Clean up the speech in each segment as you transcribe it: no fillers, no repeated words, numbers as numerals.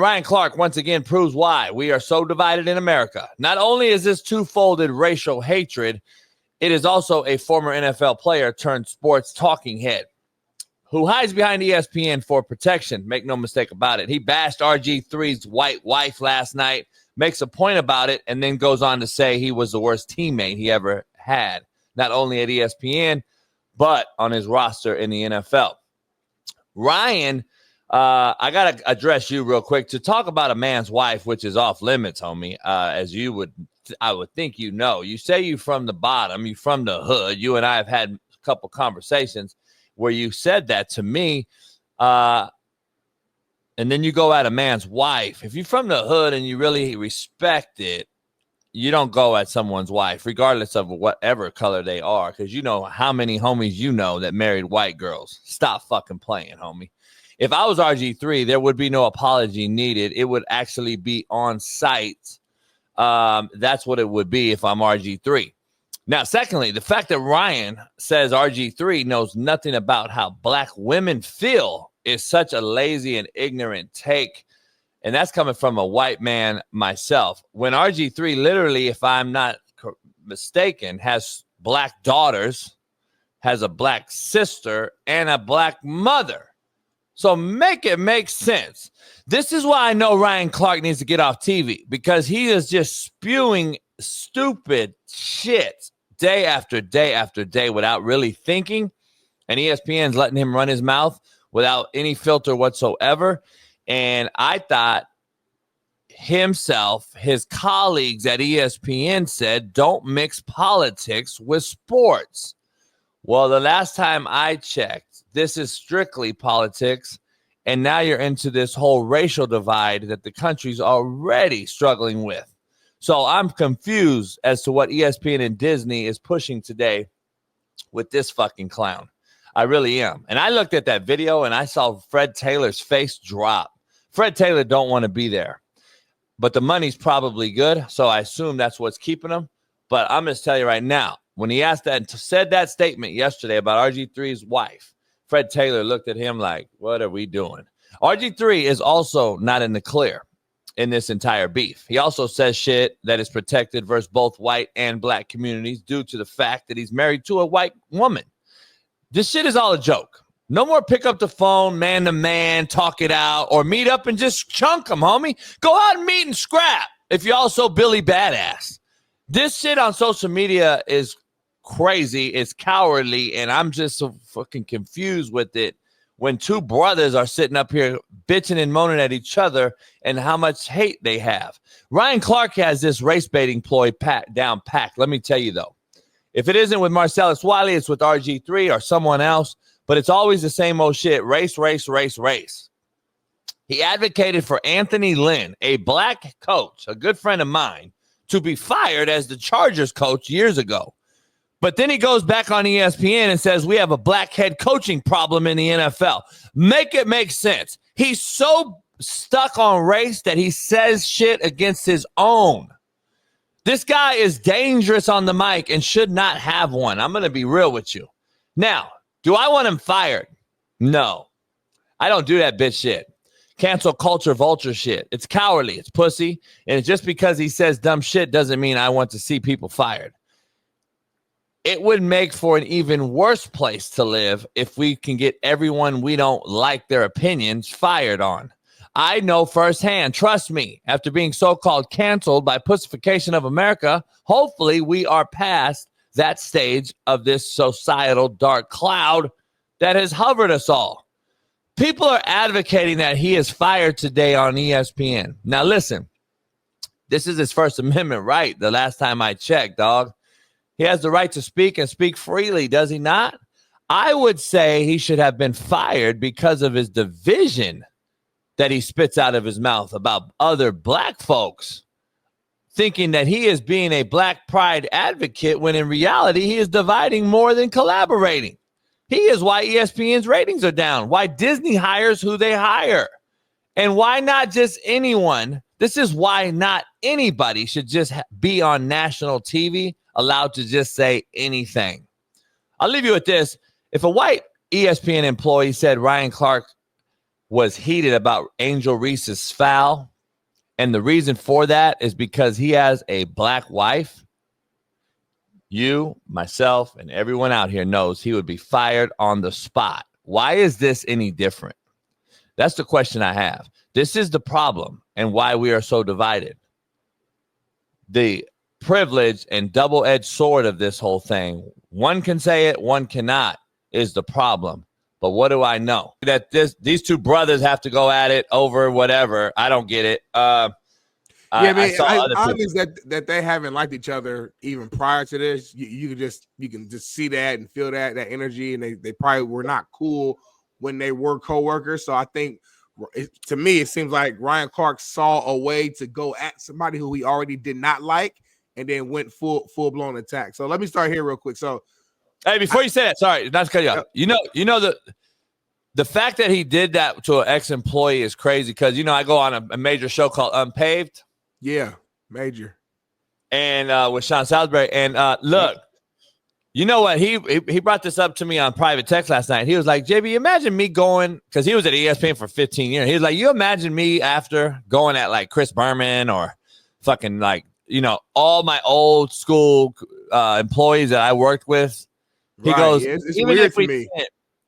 Ryan Clark once again proves why we are so divided in America. Not only is this two-folded racial hatred, it is also a former NFL player turned sports talking head who hides behind ESPN for protection. Make no mistake about it. He bashed RG3's white wife last night, makes a point about it, and then goes on to say he was the worst teammate he ever had, not only at ESPN, but on his roster in the NFL. Ryan, I got to address you real quick to talk about a man's wife, which is off limits, homie, as I would think you know. You say you from the bottom, you from the hood. You and I have had a couple conversations where you said that to me, and then you go at a man's wife. If you're from the hood and you really respect it, you don't go at someone's wife, regardless of whatever color they are, because you know how many homies you know that married white girls. Stop fucking playing, homie. If I was RG3, there would be no apology needed. It would actually be on site. That's what it would be if I'm RG3. Now, secondly, the fact that Ryan says RG3 knows nothing about how black women feel is such a lazy and ignorant take. And that's coming from a white man myself. When RG3 literally, if I'm not mistaken, has black daughters, has a black sister, and a black mother. So make it make sense. This is why I know Ryan Clark needs to get off TV, because he is just spewing stupid shit day after day after day without really thinking. And ESPN's letting him run his mouth without any filter whatsoever. And I thought himself, his colleagues at ESPN said, don't mix politics with sports. Well, the last time I checked, this is strictly politics. And now you're into this whole racial divide that the country's already struggling with. So I'm confused as to what ESPN and Disney is pushing today with this fucking clown. I really am. And I looked at that video and I saw Fred Taylor's face drop. Fred Taylor don't want to be there, but the money's probably good. So I assume that's what's keeping him. But I'm going to tell you right now, when he asked that and said that statement yesterday about RG3's wife, Fred Taylor looked at him like, what are we doing? RG3 is also not in the clear in this entire beef. He also says shit that is protected versus both white and black communities due to the fact that he's married to a white woman. This shit is all a joke. No more pick up the phone, man to man, talk it out, or meet up and just chunk them, homie. Go out and meet and scrap if you're also Billy Badass. This shit on social media is crazy. It's cowardly, and I'm just so fucking confused with it when two brothers are sitting up here bitching and moaning at each other and how much hate they have. Ryan Clark has this race baiting ploy down packed. Let me tell you, though. If it isn't with Marcellus Wiley, it's with RG3 or someone else. But it's always the same old shit. Race, race, race, race. He advocated for Anthony Lynn, a black coach, a good friend of mine, to be fired as the Chargers coach years ago. But then he goes back on ESPN and says we have a black head coaching problem in the NFL. Make it make sense. He's so stuck on race that he says shit against his own. This guy is dangerous on the mic and should not have one. I'm going to be real with you. Now, do I want him fired? No. I don't do that bitch shit. Cancel culture vulture shit. It's cowardly. It's pussy. And just because he says dumb shit doesn't mean I want to see people fired. It would make for an even worse place to live if we can get everyone we don't like their opinions fired on. I know firsthand, trust me, after being so-called canceled by pussification of America, hopefully we are past that stage of this societal dark cloud that has hovered us all. People are advocating that he is fired today on ESPN. Now, listen, this is his First Amendment right. The last time I checked, dog. He has the right to speak and speak freely, does he not? I would say he should have been fired because of his division that he spits out of his mouth about other black folks, thinking that he is being a black pride advocate when in reality he is dividing more than collaborating. He is why ESPN's ratings are down, why Disney hires who they hire, and why not just anyone. This is why not anybody should just be on national TV, allowed to just say anything. I'll leave you with this. If a white ESPN employee said Ryan Clark was heated about Angel Reese's foul. And the reason for that is because he has a black wife. You, myself, and everyone out here knows he would be fired on the spot. Why is this any different? That's the question I have. This is the problem and why we are so divided. The privilege and double-edged sword of this whole thing. One can say it, one cannot, is the problem. But what do I know? That these two brothers have to go at it over whatever. I don't get it. Obvious that they haven't liked each other even prior to this. You can just see that and feel that energy, and they probably were not cool when they were co-workers. So I think, to me, it seems like Ryan Clark saw a way to go at somebody who he already did not like, and then went full blown attack. So let me start here real quick. So, hey, before you say that, sorry, not to cut you off. You know the fact that he did that to an ex-employee is crazy because I go on a major show called Unpaved. Yeah, major. And with Shaun Salisbury. And look, you know what? He brought this up to me on private text last night. He was like, JB, imagine me going, because he was at ESPN for 15 years. He was like, you imagine me after going at like Chris Berman or fucking like, all my old school employees that I worked with. He goes, it's weird to me.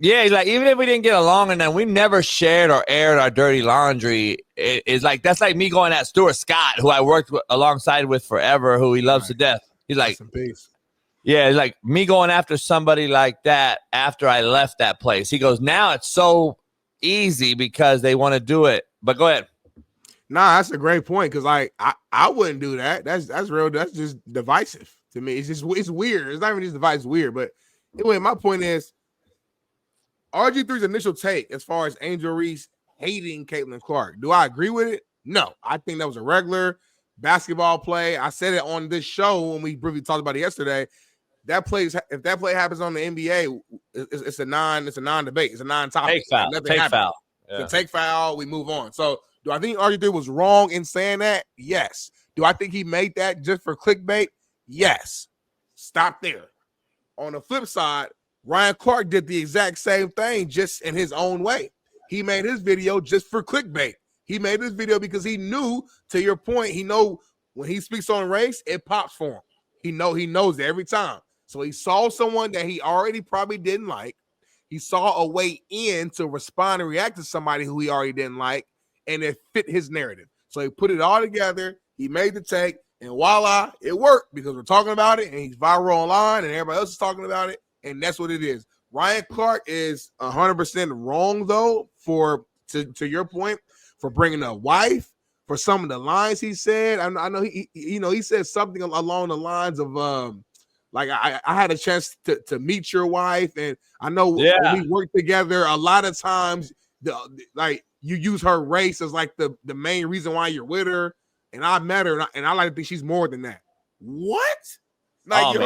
Yeah, he's like, even if we didn't get along and then we never shared or aired our dirty laundry, it's like that's like me going at Stuart Scott, who I worked alongside with forever, who he loves to death. He's like, yeah, it's like me going after somebody like that after I left that place. He goes, now it's so easy because they want to do it. But go ahead. Nah, that's a great point because I wouldn't do that. That's real. That's just divisive to me. It's weird. It's not even just divisive. It's weird. But anyway, my point is, RG3's initial take as far as Angel Reese hating Caitlin Clark. Do I agree with it? No. I think that was a regular basketball play. I said it on this show when we briefly talked about it yesterday. If that play happens on the NBA, it's a non-debate. It's a non-topic. Take foul. Yeah. So take foul, we move on. So do I think RG3 was wrong in saying that? Yes. Do I think he made that just for clickbait? Yes. Stop there. On the flip side, Ryan Clark did the exact same thing, just in his own way. He made his video just for clickbait. He made this video because he knew, to your point, he know when he speaks on race, it pops for him. He knows it every time. So he saw someone that he already probably didn't like. He saw a way in to respond and react to somebody who he already didn't like, and it fit his narrative. So he put it all together. He made the take, and voila, it worked because we're talking about it, and he's viral online, and everybody else is talking about it. And that's what it is. Ryan Clark is 100% wrong, though, to your point, for bringing a wife, for some of the lines he said. I know he said something along the lines of like I had a chance to meet your wife, and I know when we work together, a lot of times like you use her race as like the main reason why you're with her, and I met her, and I like to think she's more than that. What? Like,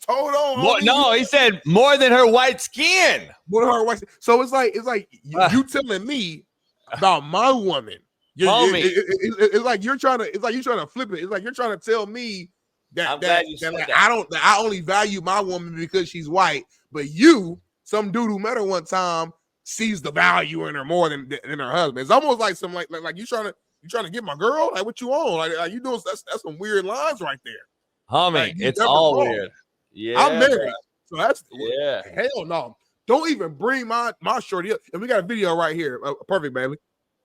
hold on. No, he said more than her white skin. More than her white skin. So it's like you telling me about my woman. It's like you're trying to flip it. It's like you're trying to tell me that I only value my woman because she's white, but you, some dude who met her one time, sees the value in her more than her husband. It's almost like some like you trying to get my girl. Like, what you on? Like you doing? That's some weird lines right there. Homie, like, it's all weird. Yeah, I'm married, so that's hell no. Don't even bring my shorty up. And we got a video right here. Perfect, baby.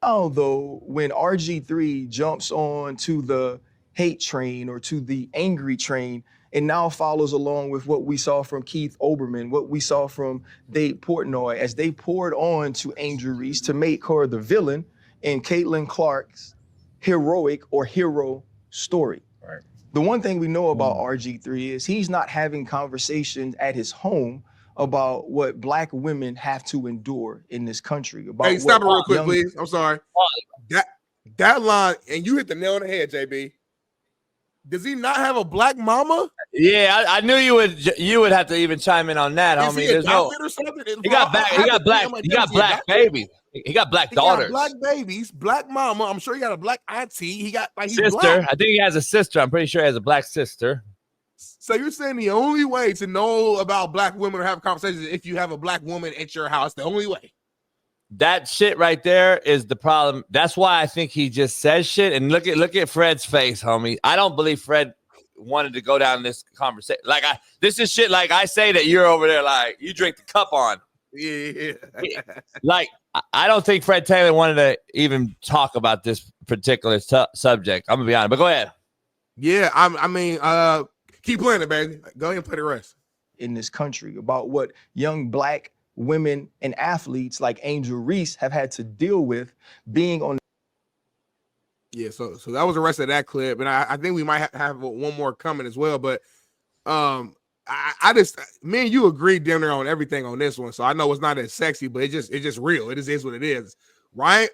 Although when RG3 jumps on to the hate train or to the angry train and now follows along with what we saw from Keith Olbermann, what we saw from Dave Portnoy, as they poured on to Angel Reese to make her the villain in Caitlin Clark's heroic or hero story. Right. The one thing we know about RG3 is he's not having conversations at his home about what Black women have to endure in this country. Hey, stop it real quick, please. I'm sorry. That line, and you hit the nail on the head, JB. Does he not have a Black mama? Yeah, I knew you would have to even chime in on that, homie. There's no. Or something? He got black babies. He got black daughters. Black babies, Black mama. I'm sure he got a Black auntie. He got like sister. Black. I think he has a sister. I'm pretty sure he has a Black sister. So you're saying the only way to know about Black women or have conversations is if you have a Black woman at your house? The only way. that shit right there is the problem. That's why I think he just says shit. And look at Fred's face, homie. I don't believe Fred wanted to go down this conversation. Like this is shit. Like I say that you're over there, like you drink the cup on. Yeah. Like I don't think Fred Taylor wanted to even talk about this particular subject. I'm gonna be honest, but go ahead. Yeah, I mean, keep playing it, baby. Go ahead and play the rest. In this country about what young Black women and athletes like Angel Reese have had to deal with being on. Yeah, so that was the rest of that clip, and I think we might have one more coming as well. But I just, me and you agreed damn near on everything on this one, so I know it's not as sexy, but it's just real. It just is what it is. Ryan,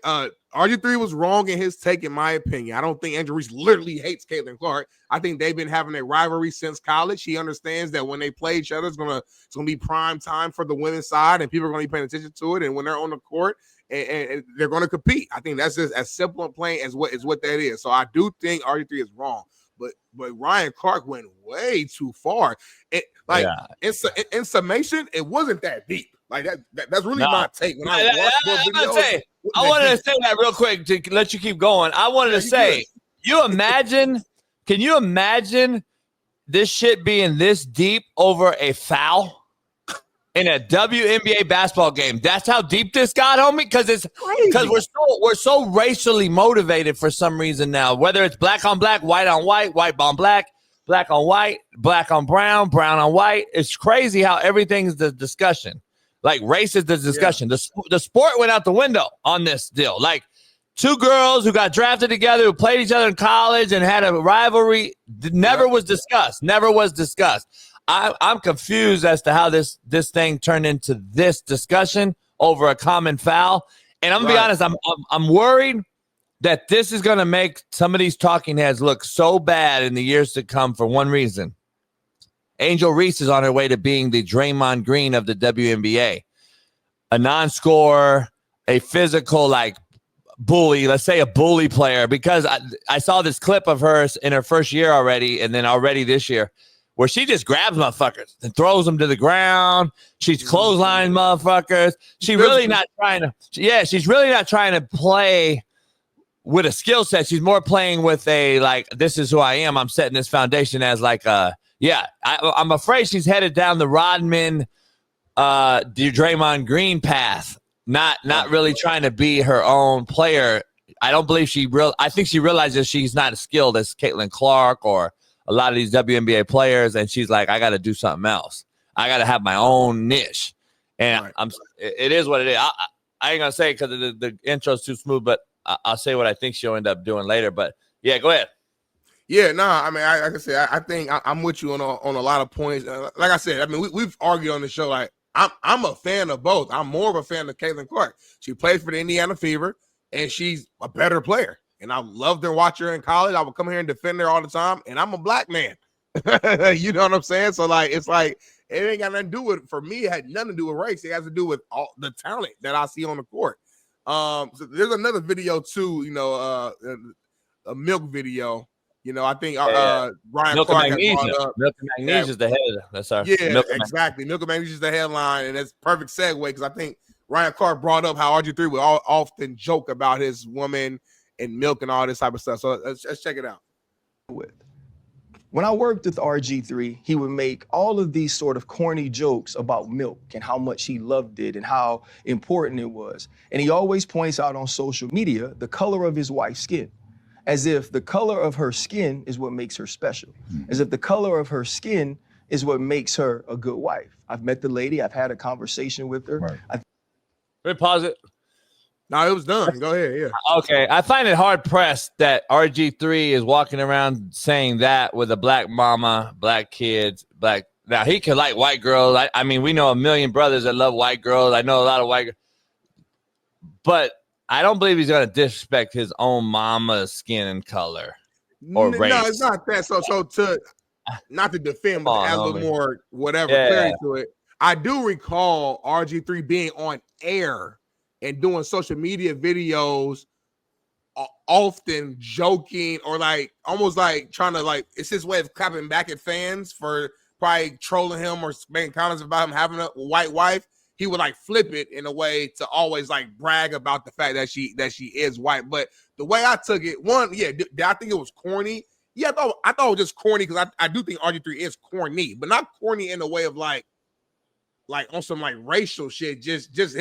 RG3 was wrong in his take, in my opinion. I don't think Angel Reese literally hates Caitlin Clark. I think they've been having a rivalry since college. He understands that when they play each other, it's gonna be prime time for the women's side, and people are gonna be paying attention to it. And when they're on the court, and they're gonna compete. I think that's just as simple and plain as what that is. So I do think RG3 is wrong. But Ryan Clark went way too far. In summation, it wasn't that deep. Like that's really my take. When I wanted to say that real quick to let you keep going. I wanted to say, can you imagine this shit being this deep over a foul in a WNBA basketball game? That's how deep this got, homie. Because we're so racially motivated for some reason now. Whether it's black on black, white on white, white on black, black on white, black on brown, brown on white. It's crazy how everything's the discussion. Like race is the discussion. Yeah. The sport went out the window on this deal. Like two girls who got drafted together, who played each other in college and had a rivalry, never was discussed. Never was discussed. I'm confused as to how this thing turned into this discussion over a common foul. And I'm gonna be honest, I'm worried that this is gonna make some of these talking heads look so bad in the years to come for one reason. Angel Reese is on her way to being the Draymond Green of the WNBA. A non-scorer, a physical like bully, let's say a bully player, because I saw this clip of hers in her first year already, and then already this year, where she just grabs motherfuckers and throws them to the ground. She's clotheslining motherfuckers. She's really not trying to play with a skill set. She's more playing with a, like, this is who I am. I'm setting this foundation as like I'm afraid she's headed down the Rodman, Draymond Green path, not really trying to be her own player. I don't believe I think she realizes she's not as skilled as Caitlin Clark or a lot of these WNBA players, and she's like, I got to do something else. I got to have my own niche, and it is what it is. I ain't gonna say it because the intro's too smooth, but I'll say what I think she'll end up doing later. But yeah, go ahead. Yeah, no, I mean, like I said, I think I'm with you on a lot of points. Like I said, I mean, we've argued on the show. Like I'm a fan of both. I'm more of a fan of Caitlin Clark. She plays for the Indiana Fever, and she's a better player. And I loved her, watch her in college. I would come here and defend her all the time. And I'm a black man. You know what I'm saying? So like, it's like, it ain't got nothing to do with, for me, it had nothing to do with race. It has to do with all the talent that I see on the court. So there's another video too, a milk video. I think Ryan Milk Clark has brought up. Milk and Magnesia is the head. That's our exactly. Milk and Magnesia is the headline, and that's perfect segue because I think Ryan Clark brought up how RG3 would often joke about his woman and milk and all this type of stuff. So let's check it out. When I worked with RG3, he would make all of these sort of corny jokes about milk and how much he loved it and how important it was. And he always points out on social media the color of his wife's skin, as if the color of her skin is what makes her special, as if the color of her skin is what makes her a good wife. I've met the lady. I've had a conversation with her. Right. Let me pause it. No, it was done. Go ahead. Yeah. Okay. I find it hard pressed that RG3 is walking around saying that with a black mama, black kids, black. Now he can like white girls. I mean, we know a million brothers that love white girls. I know a lot of white girls, but I don't believe he's going to disrespect his own mama's skin and color or race. No, it's not that. So to not to defend, but to add a little more clarity to it. I do recall RG3 being on air and doing social media videos, often joking or like almost like trying to like, it's his way of clapping back at fans for probably trolling him or making comments about him having a white wife. he would like flip it in a way to always like brag about the fact that she is white. But the way I took it, did I think it was corny? Yeah, I thought it was just corny because I do think RG3 is corny, but not corny in the way of like on some like racial shit. Just that's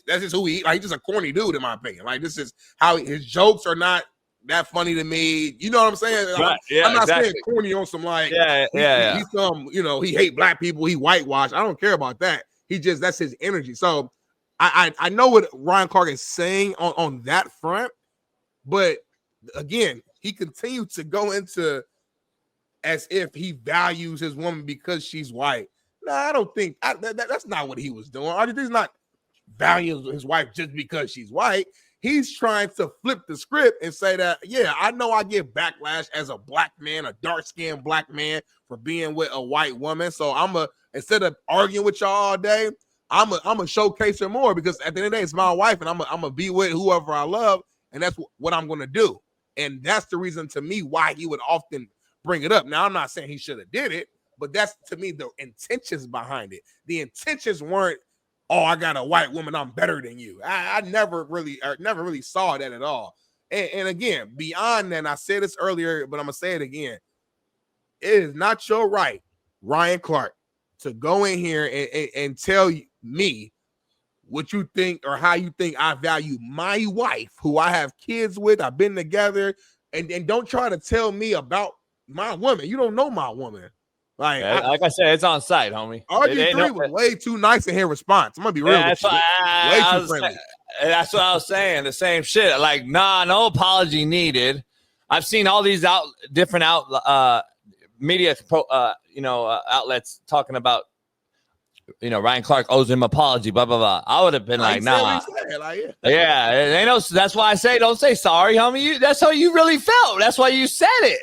just who he like. He's just a corny dude in my opinion. Like this is how his jokes are not that funny to me. You know what I'm saying? Right. I'm not saying corny on some like he's some, he hate black people, he whitewash. I don't care about that. That's his energy. So I know what Ryan Clark is saying on that front, but again, he continued to go into as if he values his woman because she's white. No, I don't think that's not what he was doing. RG3's not valuing his wife just because she's white. He's trying to flip the script and say that, yeah, I know I get backlash as a black man, a dark-skinned black man, for being with a white woman. So instead of arguing with y'all all day, I'm a showcase her more because at the end of the day, it's my wife, and I'm gonna be with whoever I love, and that's what I'm gonna do. And that's the reason to me why he would often bring it up. Now, I'm not saying he should have did it, but that's to me the intentions behind it. The intentions weren't, oh, I got a white woman, I'm better than you. I never really saw that at all. And again, beyond that, and I said this earlier, but I'm gonna say it again. It is not your right, Ryan Clark, to go in here and tell me what you think or how you think I value my wife, who I have kids with, I've been together, and don't try to tell me about my woman. You don't know my woman. Like I said, it's on site, homie. RG3 was way too nice in his response. I'm gonna be real with you. Way too friendly. That's what I was saying. The same shit. Like, nah, no apology needed. I've seen all these different media outlets talking about, Ryan Clark owes him apology, blah blah blah. I would have been like, nah. Ain't no. That's why I say don't say sorry, homie. That's how you really felt. That's why you said it.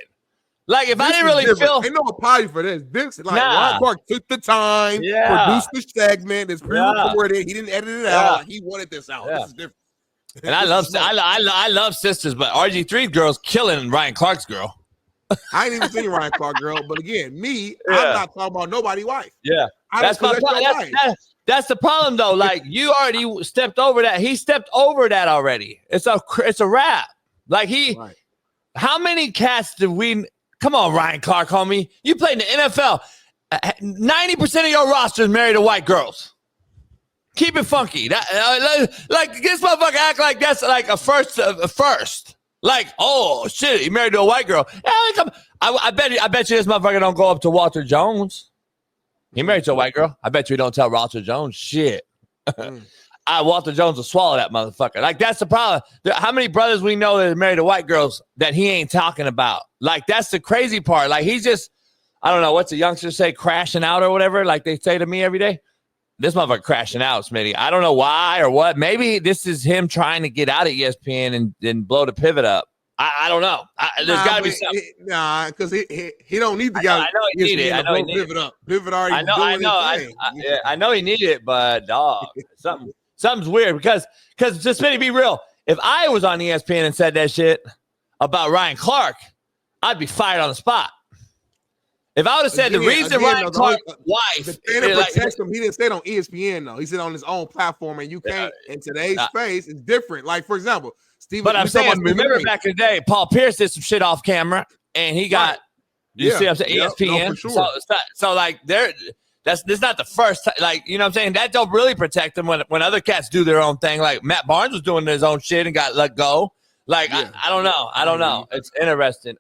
Like, if I didn't really feel, ain't no apology for this. Ryan Clark took the time, produced the segment, it's pre-recorded. He didn't edit it out. Like, he wanted this out. This is different. And I love sisters, but RG3 girl's killing Ryan Clark's girl. I ain't even seen Ryan Clark girl, but again, I'm not talking about nobody's wife. Yeah, that's the problem though. Like, you already stepped over that. He stepped over that already. It's a wrap. Like how many cats did we? Come on, Ryan Clark, homie. You played in the NFL. 90% of your roster is married to white girls. Keep it funky. Like this motherfucker act like that's like a first. Like, oh shit, he married to a white girl. I bet you this motherfucker don't go up to Walter Jones. He married to a white girl. I bet you don't tell Walter Jones shit. Walter Jones will swallow that motherfucker. Like, that's the problem. How many brothers we know that are married to white girls that he ain't talking about? Like, that's the crazy part. Like, he's just, I don't know, what's the youngsters say, crashing out or whatever, like they say to me every day. This motherfucker crashing out, Smitty. I don't know why or what. Maybe this is him trying to get out of ESPN and blow the pivot up. I don't know. There's got to be something. Because he don't need the guy. I know he need it. I know he need pivot up. Pivot already. I know he need it, but dog, something's weird because just Smitty, be real. If I was on ESPN and said that shit about Ryan Clark, I'd be fired on the spot. If I would have said the reason Ryan Clark's wife, the trainer protects him. He didn't say it on ESPN though. He said on his own platform, and you can't. In today's space, it's different. Like, for example, Stephen. But I'm saying, remember back in the day, Paul Pierce did some shit off camera, and he got. You see what I'm saying? ESPN. No, for sure. So like this not the first time. Like, you know what I'm saying? That don't really protect them when other cats do their own thing. Like Matt Barnes was doing his own shit and got let go. Like, I don't know. It's interesting.